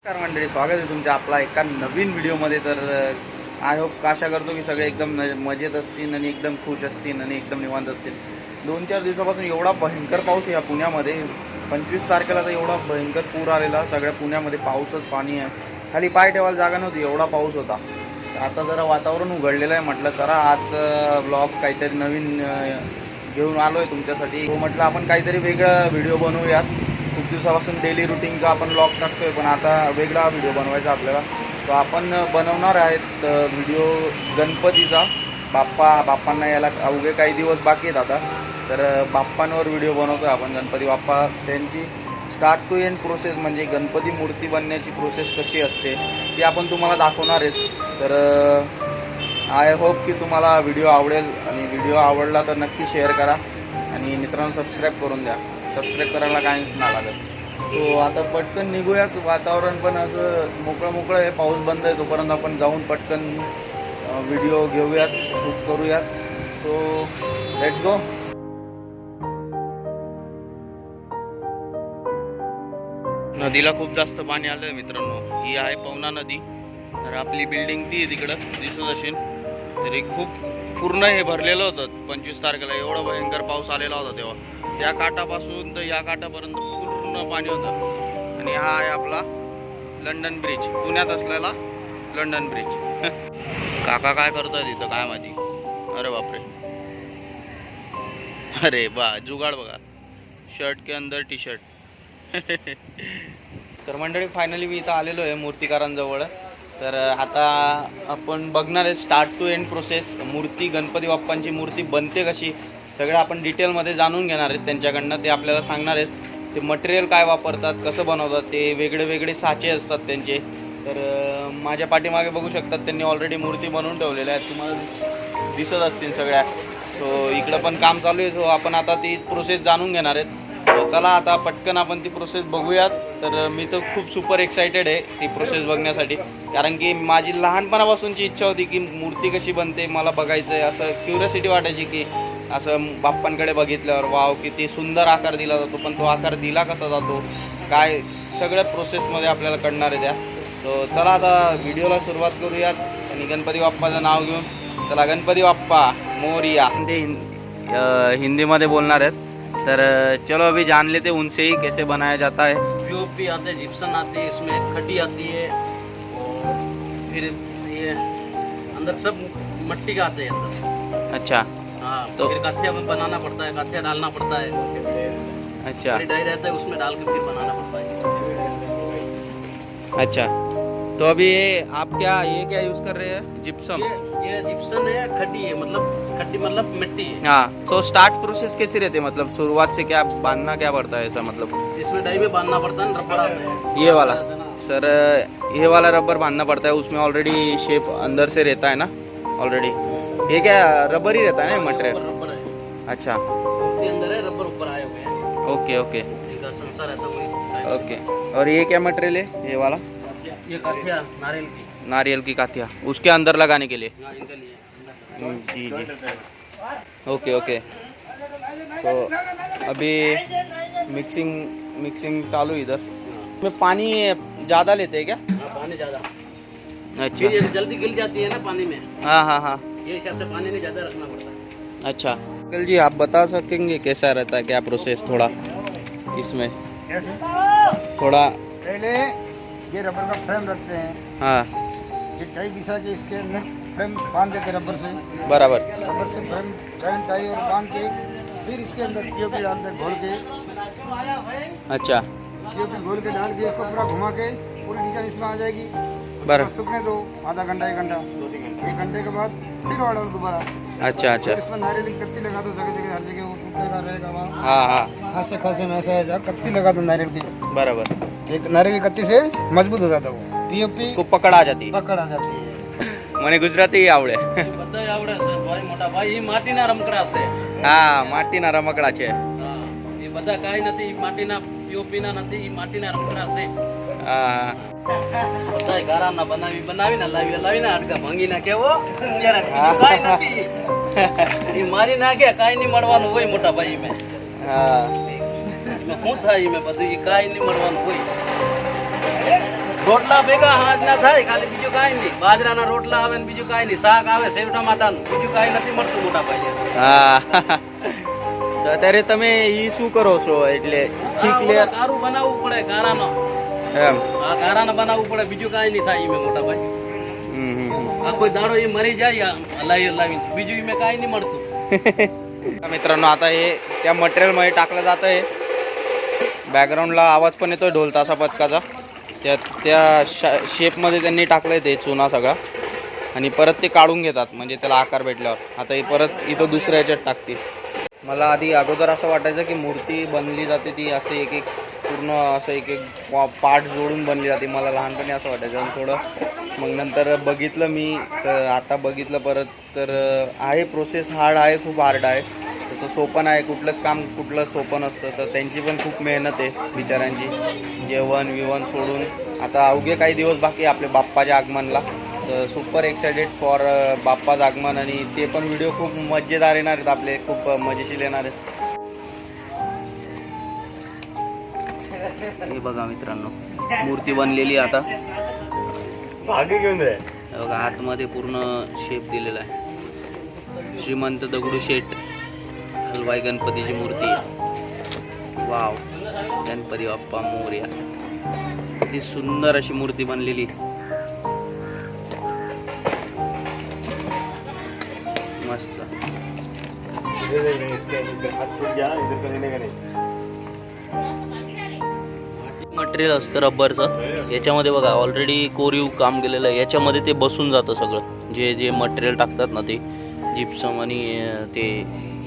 नमस्कार मंडळी, स्वागत आहे तुमच्या आपला एका नवीन व्हिडिओमध्ये. तर आय होप आशा करतो की सगळे एकदम मजेत असतील आणि एकदम खुश असतील आणि एकदम निवांत असतील. 2-4 दिवसापासून एवढा भयंकर पाऊस आहे या पुण्यामध्ये. 25 तारखेला तर एवढा भयंकर पूर आलेला, सगळ्या पुण्यामध्ये पाऊसच पाणी आहे. खाली पाय ठेवायला जागा नव्हती, एवढा पाऊस होता. आता जरा वातावरण उघडलेलं आहे. म्हटलं जरा आज ब्लॉग काहीतरी नवीन घेऊन आलो आहे तुमच्यासाठी. हो म्हटलं आपण काहीतरी वेगळा व्हिडिओ बनवूयात. खूप दिवसापासून डेली रुटीनचा आपण ब्लॉग टाकतोय, पण आता वेगळा व्हिडिओ बनवायचा आपल्याला. तो आपण बनवणार आहेत व्हिडिओ गणपतीचा. बाप्पांना यायला अवघे काही दिवस बाकी आहेत आता. तर बाप्पांवर व्हिडिओ बनवतोय आपण. गणपती बाप्पा त्यांची स्टार्ट टू एंड प्रोसेस, म्हणजे गणपती मूर्ती बनण्याची प्रोसेस कशी असते ती आपण तुम्हाला दाखवणार आहेत. तर आय होप की तुम्हाला व्हिडिओ आवडेल, आणि व्हिडिओ आवडला तर नक्की शेअर करा आणि मित्रांनो सबस्क्राईब करून द्या. सबस्क्राईब करायला काहीच नाही लागत. तो आता पटकन निघूयात. वातावरण पण असं मोकळं आहे, पाऊस बंद आहे तोपर्यंत आपण जाऊन पटकन व्हिडिओ घेऊयात, शूट करूयात. So let's go. नदीला खूप जास्त पाणी आलं आहे मित्रांनो. ही आहे पवना नदी. तर आपली बिल्डिंग ती तिकडं दिसत असेल. तरी खूप पूर्ण हे भरलेलं होतं 25 तारखेला. एवढा भयंकर पाऊस आलेला होता तेव्हा. त्या काठापासून तर या काठापर्यंत पूर्ण पाणी होतं. आणि हा आहे आपला लंडन ब्रिज, पुण्यात असलेला लंडन ब्रिज. काका काय करतात इथं काय माहिती. अरे बापरे, अरे बा जुगाड बघा, शर्ट के अंदर टी शर्ट. तर मंडळी फायनली मी इथं आलेलो आहे मूर्तिकारांजवळ. तर आता आपण बघणार आहे स्टार्ट टू एंड प्रोसेस. मूर्ती, गणपती बाप्पांची मूर्ती बनते कशी, सगळं आपण डिटेलमध्ये जाणून घेणार आहेत त्यांच्याकडनं. ते आपल्याला सांगणार आहेत ते मटेरियल काय वापरतात, कसं बनवतात, ते वेगळे साचे असतात त्यांचे. तर माझ्या पाठीमागे बघू शकतात त्यांनी ऑलरेडी मूर्ती बनवून ठेवलेल्या आहेत, तुम्हाला दिसत असतील सगळ्या. सो इकडं पण काम चालू आहे. सो आपण आता ती प्रोसेस जाणून घेणार आहेत. चला आता पटकन आपण ती प्रोसेस बघूयात. तर मी तर खूप सुपर एक्सायटेड आहे ती प्रोसेस बघण्यासाठी, कारण की माझी लहानपणापासूनची इच्छा होती की मूर्ती कशी बनते मला बघायचं आहे. असं क्युरियोसिटी वाटायची की असं बाप्पांकडे बघितल्यावर वाव किती सुंदर आकार दिला जातो, पण तो आकार दिला कसा जातो काय, सगळ्या प्रोसेसमध्ये आपल्याला कळणार आहे त्या. तो चला आता व्हिडिओला सुरुवात करूयात आणि गणपती बाप्पाचं नाव घेऊन. चला गणपती बाप्पा मोरया. ते हिंदीमध्ये बोलणार आहेत. तर चलो अभी जान लेते उनसे ही कैसे बनाया जाता है. पीओपी आते हैं, जिप्सन आती है, इसमें खड्डी आती है, और फिर ये अंदर सब मट्टी का आते हैं अंदर. अच्छा. हाँ, तो फिर कत्थिया में बनाना पड़ता है, कत्थिया डालना पड़ता है. अच्छा डाई रहता है उसमें डाल के फिर बनाना पड़ता है. अच्छा. तो अभी ये क्या यूज़ कर रहे हैं, जिप्सम. ये जिप्सन है, खड्डी है, मतलब खड्डी मतलब मिट्टी है. हाँ. तो स्टार्ट प्रोसेस कैसी रहती है, मतलब शुरुआत से क्या बांधना क्या पड़ता है ऐसा, मतलब इसमें डाई में बांधना पड़ता है, रबर आता है ये वाला. सर ये वाला रबर बांधना पड़ता है, उसमें ऑलरेडी शेप अंदर से रहता है ना ऑलरेडी. ये क्या रबर ही रहता है ना मटेरियल. रबर है. अच्छा मूर्ति अंदर है, रबर ऊपर आए हुए हैं. ओके ओके इनका संसार रहता है वही. ओके. और ये क्या मटेरियल है ये वाला. ये कत्थिया नारियल की. नारियल की काथिया उसके अंदर लगाने के लिए. हाँ, इनके लिए. जी जी. Okay okay. सो अभी मिक्सिंग चालू इधर. में पानी ज़्यादा लेते हैं क्या. हाँ, पानी ज़्यादा. अच्छा. ये जल्दी गिल जाती है ना पानी में, हाँ हाँ हाँ. ये हिसाब से पानी नहीं ज़्यादा रखना पड़ता है. अच्छा अंकल जी, आप बता सकेंगे कैसा रहता है क्या प्रोसेस थोड़ा इसमें. थोड़ा पहले ये रबर का फ्रेम रखते हैं. हाँ ये टाई बिछा के इसके अंदर फ्रेम बांध देते हैं रबर से. बराबर. रबर से फ्रेम जॉइंट टाई और बांध के फिर इसके अंदर पीओपी डालते हैं घोल के. अच्छा. पीओपी घोल के डाल के इसको पूरा घुमा के पूरी डिजाइन इसमें आ जाएगी. बराबर. उसको सूखने दो आधा घंटा 1 घंटा. 1 घंटे के बाद फिर ऑर्डर दोबारा. अच्छा अच्छा. फिर इसमें नारियल की कत्ती लगा दो, जगह जगह हर जगह वो टूटेगा रहेगा वहाँ. हाँ हाँ खासे खासे में ऐसा है, कत्ती लगा दो नारियल की. बराबर. एक नारियल की कत्ती से मजबूत हो जाता है वो. पीओपी उसको पकड़ आ जाती है. पकड़ आ जाती है. મને ગુજરાતી આવડે. ये બધા આવડે છે ભાઈ, મોટા ભાઈ. એ માટીના રમકડા છે. હા માટીના રમકડા છે. હા, એ બધા કાંઈ નથી, એ માટીના પીઓપીના નથી, એ માટીના રમકડા છે. હા બધા ગારાના બનાવીને લાવીને હાડકા ભાંગી નાખે. હો ત્યારે કાંઈ નથી. એ મારી નાખે, કાંઈ નહીં મળવાનું હોય મોટા ભાઈ. મેં હા. શું થાય મેં બધું, એ કાંઈ નહીં મળવાનું હોય. રોટલા ભેગા હાથ ના થાય, ખાલી બીજું કાંઈ નહીં. બાજરાના રોટલા આવે ને બીજું કાંઈ નહીં. શાક આવે સેવ ટમાટાનું, બીજું કાંઈ નથી મળતું મોટા ભાઈ. હા તો અત્યારે તમે ઈ શું કરો છો એટલે ઠીક લેર કારું બનાવવું પડે કારાનો. એમ હા કારાનો બનાવવું પડે, બીજું કાંઈ નહીં થાય ઈમે મોટા ભાઈ. આ કોઈ દાડો એ મરી જાય लावीन, બીજું ઈમે કાંઈ નહીં મળતું. मित्रांनो आता हे त्या मटेरियलमध्ये टाकलं जातं आहे. बॅकग्राऊंडला आवाज पण येतोय ढोल तासा पचकाचा. त्या शेपमध्ये त्यांनी टाकलं आहे ते चुना सगळा आणि परत ते काढून घेतात म्हणजे त्याला आकार भेटल्यावर. आता हे परत इथं दुसऱ्या ह्याच्यात टाकतील. मला आधी अगोदर असं वाटायचं की मूर्ती बनली जाते ती असं एक एक पूर्ण असं एक एक पार्ट जोडून बनली जाते. मला लहानपणी असं वाटायचं आणि थोडं मग नंतर बघितलं मी तर आता बघितलं परत तर आहे प्रोसेस हार्ड आहे, खूप हार्ड आहे. तसं सोपं आहे, कुठलंच काम कुठलं सोपं नसतं. तर त्यांची पण खूप मेहनत आहे बिचाऱ्यांची, जेवण विवण सोडून. आता अवघे काही दिवस बाकी आहे आपल्या बाप्पाच्या आगमनला. तर सुपर एक्सायटेड फॉर बाप्पाचं आगमन आणि ते पण व्हिडिओ खूप मजेदार येणार आहेत आपले, खूप मजेशीर येणार आहेत. हे बघा मित्रांनो मूर्ती बनलेली आता बघा आतमध्ये पूर्ण शेप दिलेला आहे. श्रीमंत दगडूशेठ हलवाई गणपतीची मूर्ती आहे. वाव गणपती बाप्पा मोरया. ती सुंदर अशी मूर्ती बनलेली. मस्त मटेरियल असतं रबरचं. याच्यामध्ये बघा ऑलरेडी कोरीव काम केलेलं आहे. याच्यामध्ये ते बसून जातं सगळं जे जे मटेरियल टाकतात ना ते जिप्सम आणि ते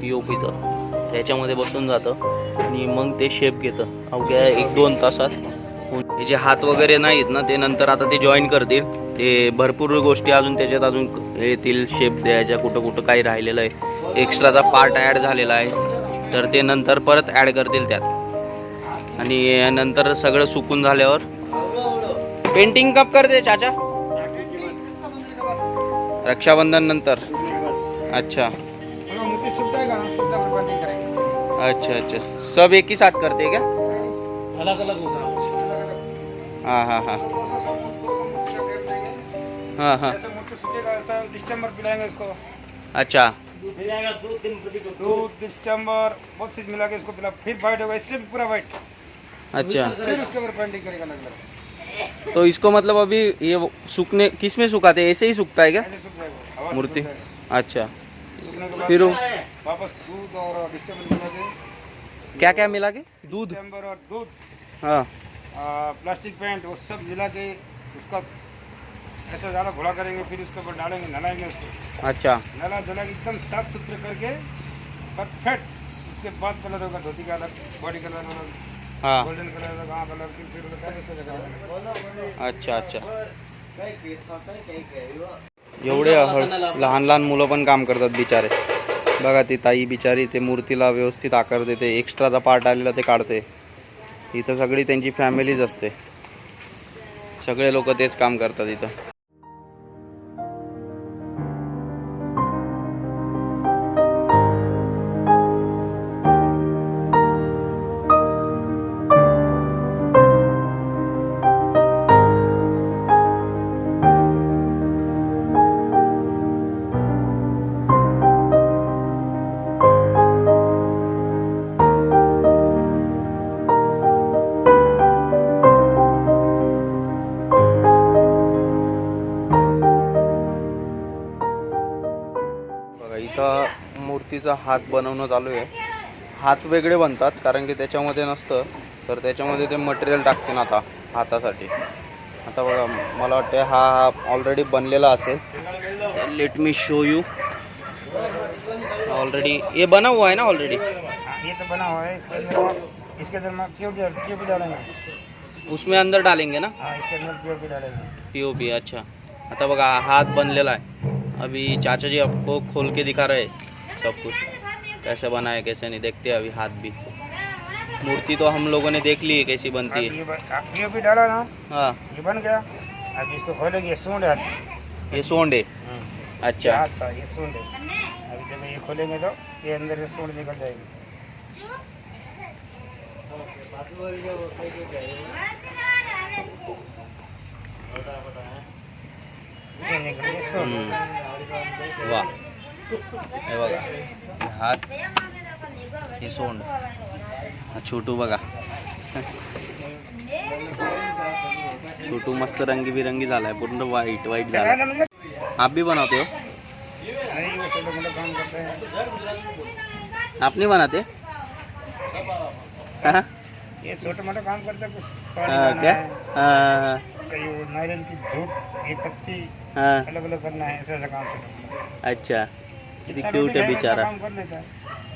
POPचं त्याच्यामध्ये बसून जातं आणि मग ते शेप घेतं अवघ्या 1-2 तासात. हे जे हात वगैरे नाहीत ना ते नंतर आता ते जॉईन करतील. ते भरपूर गोष्टी अजून त्याच्यात अजून येतील शेप द्यायच्या. कुठं कुठं काही राहिलेलं आहे, एक्स्ट्राचा पार्ट ॲड झालेला आहे तर ते नंतर परत ॲड करतील त्यात. आणि नंतर सगळं सुकून झाल्यावर पेंटिंग कब कर दे चाचा? रक्षाबंधन नंतर. अच्छा अच्छा अच्छा सब एक ही साथ करते क्या? अलग अलग होगा. हाँ हाँ हाँ हाँ हाँ दिसंबर पिलाएंगे इसको. अच्छा 2 दिसंबर बहुत चीज मिला के इसको पिला, फिर वाइट होगा, इससे भी पूरा वाइट. अच्छा फिर उसके ऊपर पेंटिंग करेगा अलग अलग. तो इसको मतलब अभी ये सूखने किस में सुखाते हैं? ऐसे ही सूखता है क्या ऐसे सूख जाएगा, हवा से मूर्ति? सूख जाएगा. अच्छा सूखने के बाद फिर वापस दूध और दिसंबर मिला के क्या क्या मिला के? दूध. दिसंबर और दूध हाँ प्लास्टिक पेंट वो सब मिला के उसका ऐसा ज़्यादा घोड़ा करेंगे, फिर उसके ऊपर डालेंगे, नलाएंगे उसको, अच्छा नला धुला के एकदम साफ सुथरे करके परफेक्ट. उसके बाद कलर होगा धोती का अलग, बॉडी कलर अलग, हाँ गोल्डन कलर का वहाँ कलर फिर अच्छा अच्छा. एवढे लहान लहान मुलं पण काम करतात बिचारे. बघा ती ताई बिचारी ते मूर्तीला व्यवस्थित आकार देते. एक्स्ट्राचा पार्ट आलेला ते काढते. इथं सगळी त्यांची फॅमिलीच असते. सगळे लोक तेच काम करतात इथं. इथं मूर्तीचा हात बनवणं चालू आहे. हात वेगळे बनतात कारण की त्याच्यामध्ये नसतं तर त्याच्यामध्ये ते मटेरियल टाकते ना आता हातासाठी. आता बघा मला वाटतं हा ऑलरेडी बनलेला असेल. Let me show you. Already ये बना हुआ है ना ऑलरेडी. ये तो बना हुआ है. इसके अंदर POP डालेंगे. उसमें अंदर डालेंगे ना हाँ इसके अंदर POP डालेंगे. POP. अच्छा आता बघा हाथ बनलेला है. अभी चाचा जी आपको खोल के दिखा रहे सब कुछ कैसे बना है कैसे नहीं. देखते हैं अभी हाथ भी. मूर्ति तो हम लोगों ने देख ली है कैसी बनती है. POP डाला ना, हाँ ये बन गया. अब इसको खोलेंगे, ये सूंड है. ये सोंड है. अच्छा हाथ का ये सूंड है. अभी जब ये खोलेंगे तो ये अंदर से सूंड निकल जाएगी. वा, हे बघा, हात, हे सोंड, हा छोटू बघा. छोटू मस्त रंगीबिरंगी झालाय, पूर्ण वाईट झाला. आप भी बनाते हो? नहीं, वो छोटा मोटा काम करते हैं. आप नहीं बनाते? हाँ? ये छोटा मोटा काम करते हैं, कुछ हाँ, पानी क्या? बनाना है, हाँ, कहीं वो नारियल की धूप, ये पत्ती हाँ, अलग अलग करना है, ऐसा ऐसा काम करता है. अच्छा. किती जितना क्यूट रोटी है खाए, उतना बिचारा. काम कर लेता है.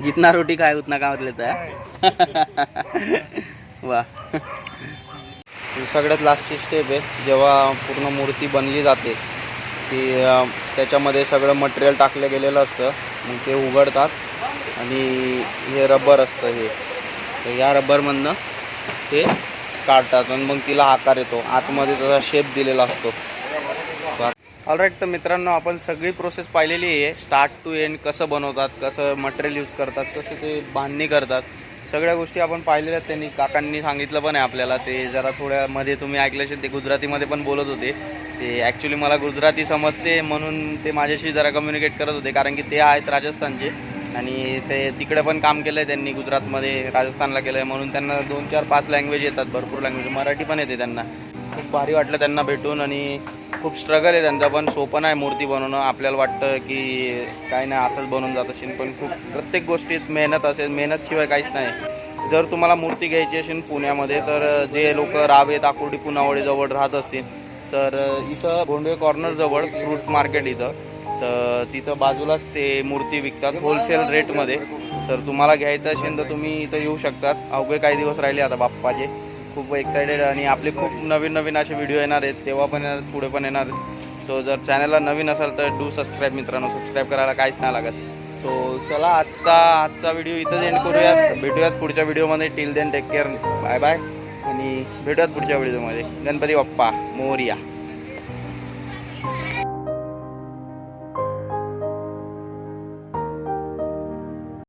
जितना रोटी खाए उतना काम लेता है. वा. ही सगळ्यात लास्टची स्टेप आहे. जेव्हा पूर्ण मूर्ती बनली जाते की त्याच्यामध्ये सगळं मटेरियल टाकलं गेलेलं असतं. मग ते उघडतात आणि हे रबर असतं हे. तर या रबरमधनं ते काढतात आणि मग तिला आकार येतो. आतमध्ये त्याचा शेप दिलेला असतो. ऑलराईट, तर मित्रांनो, आपण सगळी प्रोसेस पाहिलेली आहे. स्टार्ट टू एंड कसं बनवतात, कसं मटेरियल यूज करतात, कसं ते बांधणी करतात, सगळ्या गोष्टी आपण पाहिलेल्या आहेत. त्यांनी काकांनी सांगितलं पण आहे आपल्याला. ते जरा थोड्यामध्ये तुम्ही ऐकलं असेल, ते गुजरातीमध्ये पण बोलत होते. ते ॲक्च्युली मला गुजराती समजते म्हणून ते माझ्याशी जरा कम्युनिकेट करत होते, कारण की ते आहेत राजस्थानचे आणि ते तिकडे पण काम केलं आहे त्यांनी, गुजरातमध्ये राजस्थानला केलं आहे, म्हणून त्यांना 2, 4, 5 लँग्वेज येतात, भरपूर लँग्वेज. मराठी पण येते त्यांना. खूप भारी वाटलं त्यांना भेटून आणि खूप स्ट्रगल आहे त्यांचा पण. सोपं नाही मूर्ती बनवणं. आपल्याला वाटतं की काय नाही, असंच बनवून जात असेल, पण खूप प्रत्येक गोष्टीत मेहनत असेल. मेहनतशिवाय काहीच नाही. जर तुम्हाला मूर्ती घ्यायची असेल पुण्यामध्ये, तर जे लोक रावे, ताकुर्डी, पुनावळीजवळ राहत असतील, तर इथं भोंडवे कॉर्नरजवळ फ्रूट मार्केट इथं, तर तिथं बाजूलाच ते मूर्ती विकतात होलसेल रेटमध्ये. तर तुम्हाला घ्यायचं असेल तर तुम्ही इथं येऊ शकतात. अवघे काही दिवस राहिले आता बाप्पाचे. खूप एक्सायटेड आणि आपले खूप नवीन असे व्हिडिओ येणार आहेत, तेव्हा पण येणार, पुढे पण येणार. सो जर चॅनलला नवीन असाल तर डू सबस्क्राईब मित्रांनो. सबस्क्राईब करायला काहीच नाही लागत. सो चला, आजचा व्हिडिओ इथंच एंड करूयात. भेटूयात पुढच्या व्हिडिओमध्ये. Till then take care, bye bye आणि भेटूयात पुढच्या व्हिडिओमध्ये. गणपती बाप्पा मोरया.